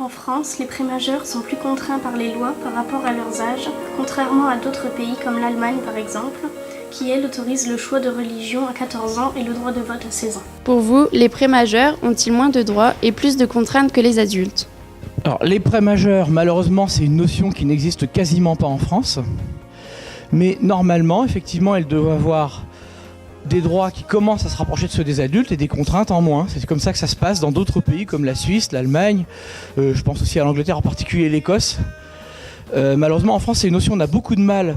En France, les prémajeurs sont plus contraints par les lois par rapport à leurs âges, contrairement à d'autres pays comme l'Allemagne par exemple, qui elle autorise le choix de religion à 14 ans et le droit de vote à 16 ans. Pour vous, les prémajeurs ont-ils moins de droits et plus de contraintes que les adultes ? Alors, les prémajeurs, malheureusement, c'est une notion qui n'existe quasiment pas en France. Mais normalement, effectivement, elles doivent avoir des droits qui commencent à se rapprocher de ceux des adultes et des contraintes en moins. C'est comme ça que ça se passe dans d'autres pays comme la Suisse, l'Allemagne, je pense aussi à l'Angleterre, en particulier l'Écosse. Malheureusement, en France, c'est une notion qu'on a beaucoup de mal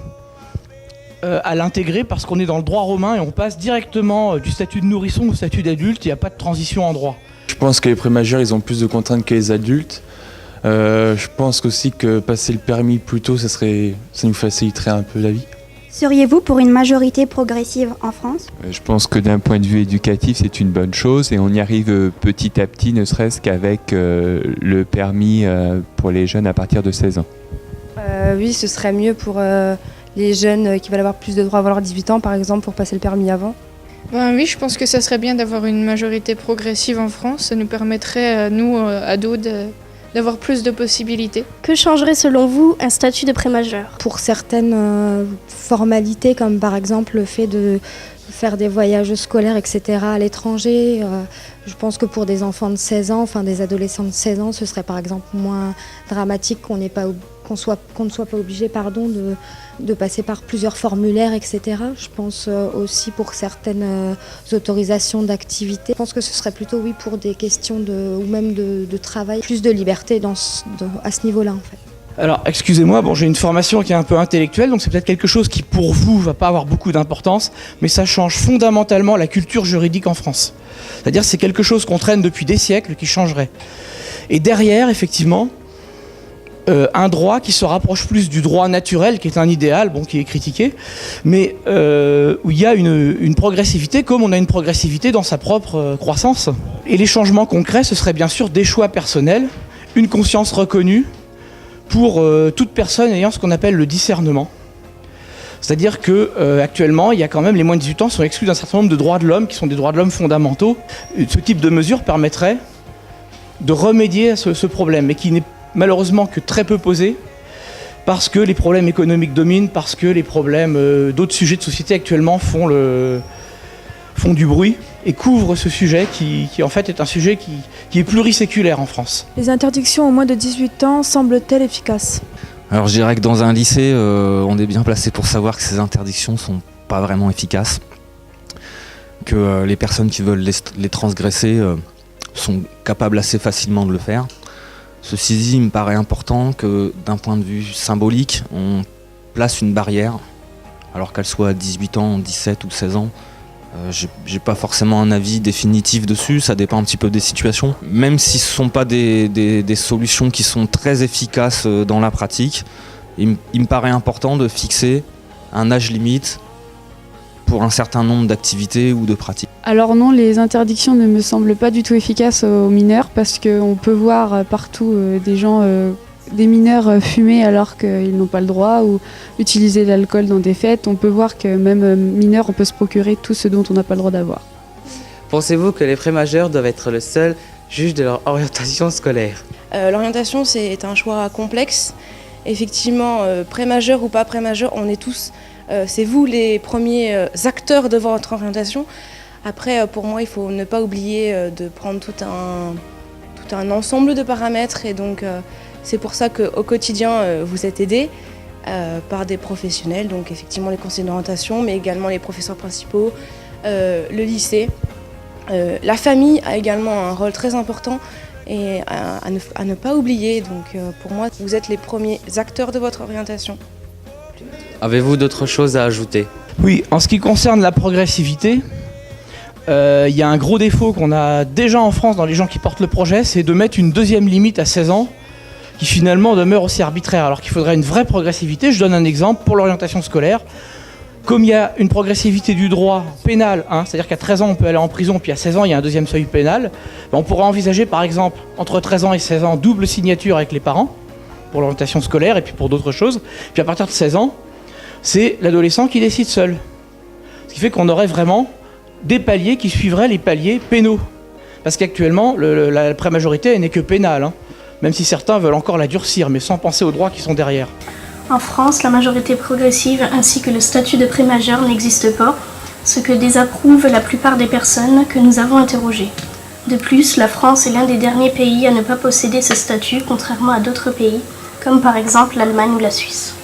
à l'intégrer parce qu'on est dans le droit romain et on passe directement du statut de nourrisson au statut d'adulte, il n'y a pas de transition en droit. Je pense que les prémajeurs, ils ont plus de contraintes que les adultes. Je pense aussi que passer le permis plus tôt, ça nous faciliterait un peu la vie. Seriez-vous pour une majorité progressive en France ? Je pense que d'un point de vue éducatif, c'est une bonne chose et on y arrive petit à petit, ne serait-ce qu'avec le permis pour les jeunes à partir de 16 ans. Oui, ce serait mieux pour les jeunes qui veulent avoir plus de droits avant leurs 18 ans, par exemple, pour passer le permis avant. Oui, je pense que ça serait bien d'avoir une majorité progressive en France. Ça nous permettrait, nous, ados, d'avoir plus de possibilités. Que changerait selon vous un statut de prémajeur ? Pour certaines formalités, comme par exemple le fait de faire des voyages scolaires, etc. à l'étranger, je pense que pour des enfants de 16 ans, enfin des adolescents de 16 ans, ce serait par exemple moins dramatique qu'on ne soit pas obligé de passer par plusieurs formulaires, etc. Je pense aussi pour certaines autorisations d'activité. Je pense que ce serait plutôt oui pour des questions ou même de travail, plus de liberté à ce niveau-là en fait. Alors, excusez-moi, j'ai une formation qui est un peu intellectuelle, donc c'est peut-être quelque chose qui, pour vous, va pas avoir beaucoup d'importance, mais ça change fondamentalement la culture juridique en France. C'est-à-dire que c'est quelque chose qu'on traîne depuis des siècles qui changerait. Et derrière, effectivement, un droit qui se rapproche plus du droit naturel, qui est un idéal, qui est critiqué, mais où il y a une progressivité, comme on a une progressivité dans sa propre croissance. Et les changements concrets, ce serait bien sûr des choix personnels, une conscience reconnue, pour toute personne ayant ce qu'on appelle le discernement. C'est-à-dire qu'actuellement, il y a quand même les moins de 18 ans sont exclus d'un certain nombre de droits de l'homme qui sont des droits de l'homme fondamentaux. Ce type de mesure permettrait de remédier à ce problème, mais qui n'est malheureusement que très peu posé, parce que les problèmes économiques dominent, parce que les problèmes d'autres sujets de société actuellement font du bruit et couvrent ce sujet qui en fait est un sujet qui est pluriséculaire en France. Les interdictions aux moins de 18 ans semblent-elles efficaces ? Alors je dirais que dans un lycée, on est bien placé pour savoir que ces interdictions ne sont pas vraiment efficaces, que les personnes qui veulent les transgresser sont capables assez facilement de le faire. Ceci dit, il me paraît important que d'un point de vue symbolique, on place une barrière, alors qu'elle soit à 18 ans, 17 ou 16 ans. J'ai pas forcément un avis définitif dessus, ça dépend un petit peu des situations. Même si ce ne sont pas des solutions qui sont très efficaces dans la pratique, il me paraît important de fixer un âge limite pour un certain nombre d'activités ou de pratiques. Alors non, les interdictions ne me semblent pas du tout efficaces aux mineurs parce qu'on peut voir partout des mineurs fumer alors qu'ils n'ont pas le droit ou utiliser de l'alcool dans des fêtes. On peut voir que même mineurs, on peut se procurer tout ce dont on n'a pas le droit d'avoir. Pensez-vous que les prémajeurs doivent être le seul juge de leur orientation scolaire ? L'orientation, c'est un choix complexe. Effectivement, prémajeur ou pas prémajeur, on est tous... c'est vous les premiers acteurs de votre orientation. Après, pour moi, il faut ne pas oublier de prendre tout un ensemble de paramètres. Et donc, c'est pour ça qu'au quotidien, vous êtes aidés par des professionnels. Donc, effectivement, les conseillers d'orientation, mais également les professeurs principaux, le lycée. La famille a également un rôle très important et à ne pas oublier. Donc, pour moi, vous êtes les premiers acteurs de votre orientation. Avez-vous d'autres choses à ajouter ? Oui, en ce qui concerne la progressivité, il y a un gros défaut qu'on a déjà en France dans les gens qui portent le projet, c'est de mettre une deuxième limite à 16 ans qui finalement demeure aussi arbitraire, alors qu'il faudrait une vraie progressivité. Je donne un exemple pour l'orientation scolaire. Comme il y a une progressivité du droit pénal, c'est-à-dire qu'à 13 ans on peut aller en prison, puis à 16 ans il y a un deuxième seuil pénal, on pourrait envisager par exemple entre 13 ans et 16 ans double signature avec les parents pour l'orientation scolaire et puis pour d'autres choses. Puis à partir de 16 ans, c'est l'adolescent qui décide seul. Ce qui fait qu'on aurait vraiment des paliers qui suivraient les paliers pénaux. Parce qu'actuellement, la prémajorité elle n'est que pénale. même si certains veulent encore la durcir, mais sans penser aux droits qui sont derrière. En France, la majorité progressive ainsi que le statut de pré-majeur n'existe pas, ce que désapprouvent la plupart des personnes que nous avons interrogées. De plus, la France est l'un des derniers pays à ne pas posséder ce statut, contrairement à d'autres pays, comme par exemple l'Allemagne ou la Suisse.